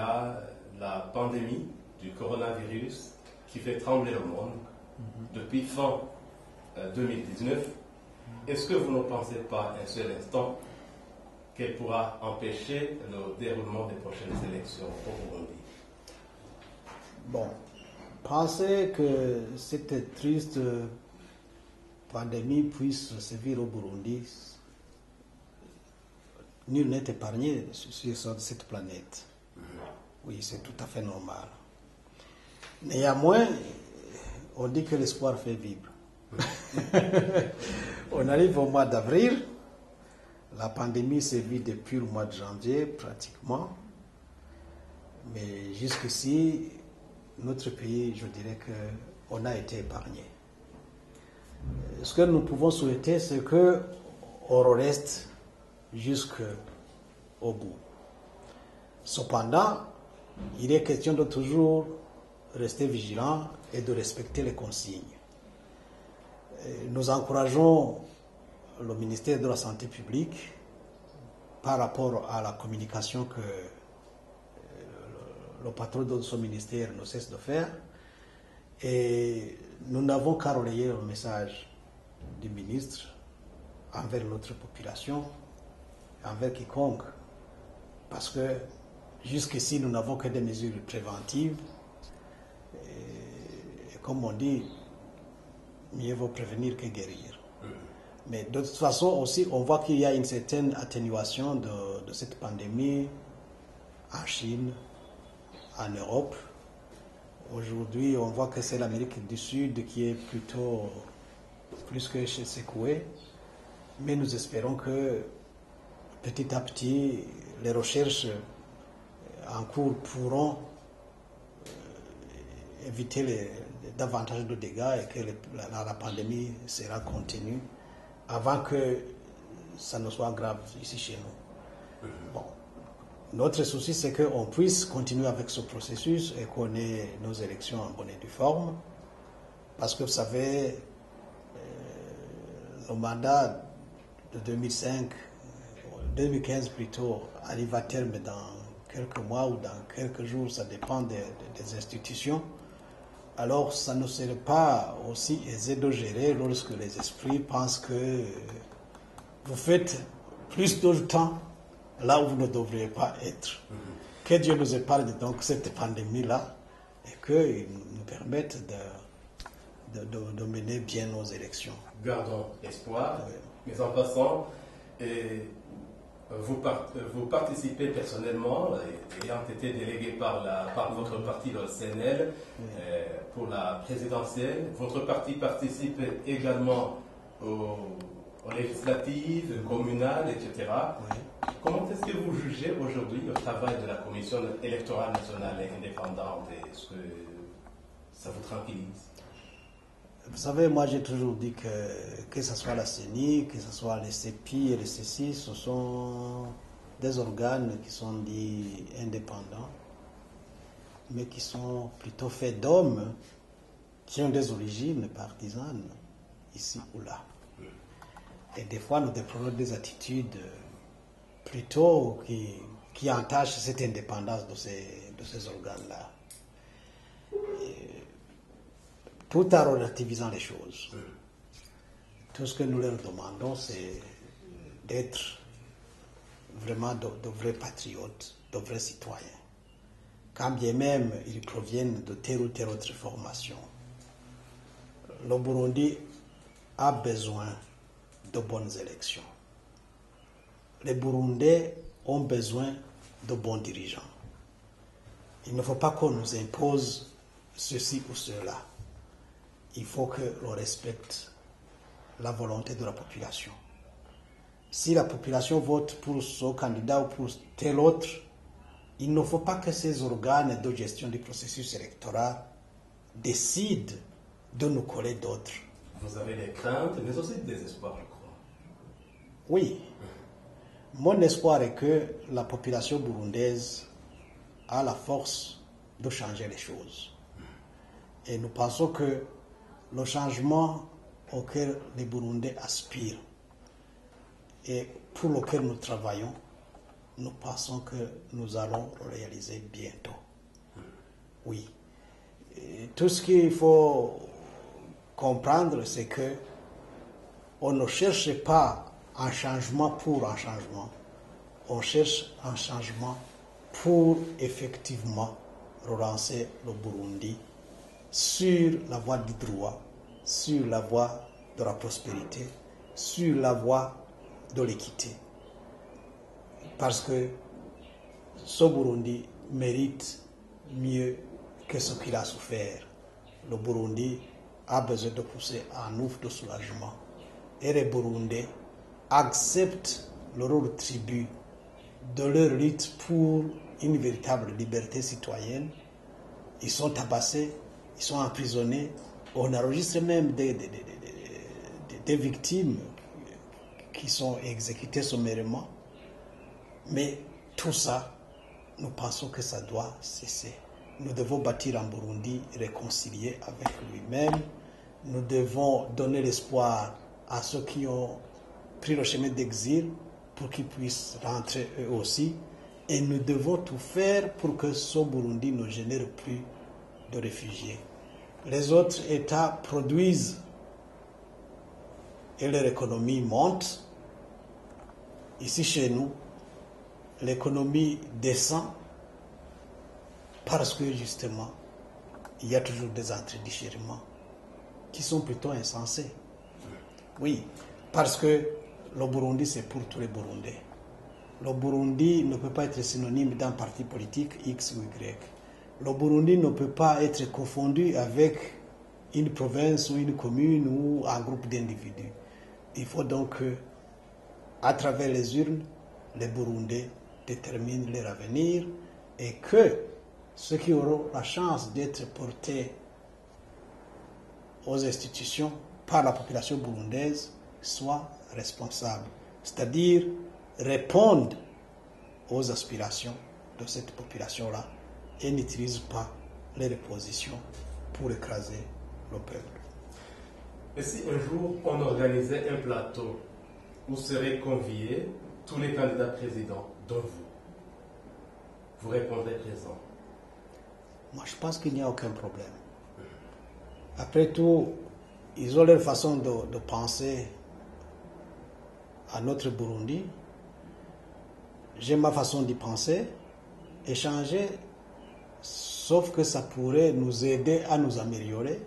a la pandémie du coronavirus qui fait trembler le monde depuis fin 2019. Est-ce que vous ne pensez pas un seul instant qu'elle pourra empêcher le déroulement des prochaines élections au Burundi? Bon, penser que cette triste pandémie puisse sévir au Burundi, nul n'est épargné sur cette planète. Oui, c'est tout à fait normal. Néanmoins, on dit que l'espoir fait vivre. On arrive au mois d'avril, la pandémie sévit depuis le mois de janvier pratiquement, mais jusqu'ici, notre pays, je dirais qu'on a été épargné. Ce que nous pouvons souhaiter, c'est qu'on reste jusqu'au bout. Cependant, il est question de toujours rester vigilant et de respecter les consignes. Nous encourageons le ministère de la Santé publique par rapport à la communication que le patron de son ministère ne cesse de faire. Et nous n'avons qu'à relayer le message du ministre envers notre population, envers quiconque, parce que jusqu'ici nous n'avons que des mesures préventives. Et comme on dit, mieux vaut prévenir que guérir. Mais de toute façon aussi, on voit qu'il y a une certaine atténuation de cette pandémie en Chine, en Europe. Aujourd'hui, on voit que c'est l'Amérique du Sud qui est plutôt plus que secouée. Mais nous espérons que petit à petit, les recherches en cours pourront éviter davantage de dégâts et que la pandémie sera contenue avant que ça ne soit grave ici chez nous. Bon. Notre souci, c'est qu'on puisse continuer avec ce processus et qu'on ait nos élections en bonne et due forme. Parce que vous savez, le mandat de 2015 plutôt, arrive à terme dans quelques mois ou dans quelques jours, ça dépend des institutions. Alors, ça ne serait pas aussi aisé de gérer lorsque les esprits pensent que vous faites plus de temps là où vous ne devriez pas être. Que Dieu nous épargne donc cette pandémie-là et qu'il nous permette de mener bien nos élections. Gardons espoir, oui. Mais en passant, vous participez personnellement, ayant été délégué par votre parti, le CNL, oui. Pour la présidentielle. Votre parti participe également aux législatives, communales, etc. Oui. Comment est-ce que vous jugez aujourd'hui le travail de la Commission électorale nationale et indépendante? Est-ce que ça vous tranquillise? Vous savez, moi j'ai toujours dit que ce soit la CENI, que ce soit les CEPI et les CECI, ce sont des organes qui sont dits indépendants, mais qui sont plutôt faits d'hommes qui ont des origines partisanes, ici ou là. Et des fois, nous déplorons des attitudes plutôt qui entachent cette indépendance de ces organes-là. Tout en relativisant les choses. Tout ce que nous leur demandons, c'est d'être vraiment de vrais patriotes, de vrais citoyens. Quand bien même ils proviennent de telle ou telle autre formation. Le Burundi a besoin de bonnes élections. Les Burundais ont besoin de bons dirigeants. Il ne faut pas qu'on nous impose ceci ou cela. Il faut que l'on respecte la volonté de la population. Si la population vote pour ce candidat ou pour tel autre, il ne faut pas que ces organes de gestion du processus électoral décident de nous coller d'autres. Vous avez des craintes, mais aussi des espoirs, je crois. Oui. Mon espoir est que la population burundaise a la force de changer les choses. Et nous pensons que le changement auquel les Burundais aspirent et pour lequel nous travaillons nous pensons que nous allons le réaliser bientôt. Oui. Et tout ce qu'il faut comprendre, c'est que on ne cherche pas un changement pour un changement. On cherche un changement pour effectivement relancer le Burundi sur la voie du droit, sur la voie de la prospérité, sur la voie de l'équité. Parce que ce Burundi mérite mieux que ce qu'il a souffert. Le Burundi a besoin de pousser un ouf de soulagement. Et les Burundais acceptent le rôle tribut de leur lutte pour une véritable liberté citoyenne. Ils sont tabassés, ils sont emprisonnés. On enregistre même des victimes qui sont exécutées sommairement. Mais tout ça, nous pensons que ça doit cesser. Nous devons bâtir un Burundi réconcilié avec lui-même. Nous devons donner l'espoir à ceux qui ont pris le chemin d'exil pour qu'ils puissent rentrer eux aussi. Et nous devons tout faire pour que ce Burundi ne génère plus de réfugiés. Les autres États produisent et leur économie monte. Ici chez nous, l'économie descend parce que justement, il y a toujours des entre-déchirements qui sont plutôt insensés. Oui, parce que le Burundi, c'est pour tous les Burundais. Le Burundi ne peut pas être synonyme d'un parti politique X ou Y. Le Burundi ne peut pas être confondu avec une province ou une commune ou un groupe d'individus. Il faut donc que, à travers les urnes, les Burundais déterminent leur avenir et que ceux qui auront la chance d'être portés aux institutions par la population burundaise soient responsables, c'est-à-dire répondent aux aspirations de cette population-là et n'utilisent pas les positions pour écraser le peuple. Et si un jour on organisait un plateau où seraient conviés tous les candidats présidents, dont vous répondrez présent? Moi, je pense qu'il n'y a aucun problème. Après tout, ils ont leur façon de penser à notre Burundi. J'ai ma façon d'y penser. Échanger, sauf que ça pourrait nous aider à nous améliorer.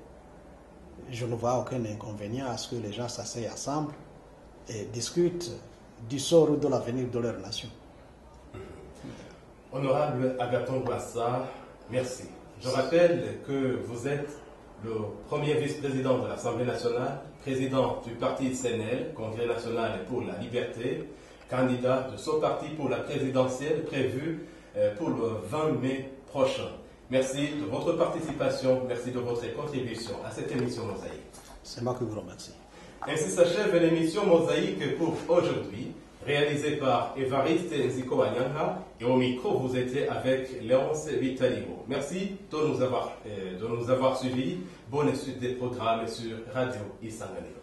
Je ne vois aucun inconvénient à ce que les gens s'asseyent ensemble et discutent du sort ou de l'avenir de leur nation. Honorable Agathon Rwasa, merci. Je rappelle que vous êtes le premier vice-président de l'Assemblée nationale, président du parti CNL, Congrès national pour la liberté, candidat de ce parti pour la présidentielle prévue pour le 20 mai prochain. Merci de votre participation, merci de votre contribution à cette émission Mosaïque. C'est moi qui vous remercie. Ainsi s'achève l'émission Mosaïque pour aujourd'hui, réalisée par Évariste Nziko Anyanga, et au micro vous étiez avec Léonce Vitaliro. Merci de nous avoir suivis. Bonne suite des programmes sur Radio Isanganiro.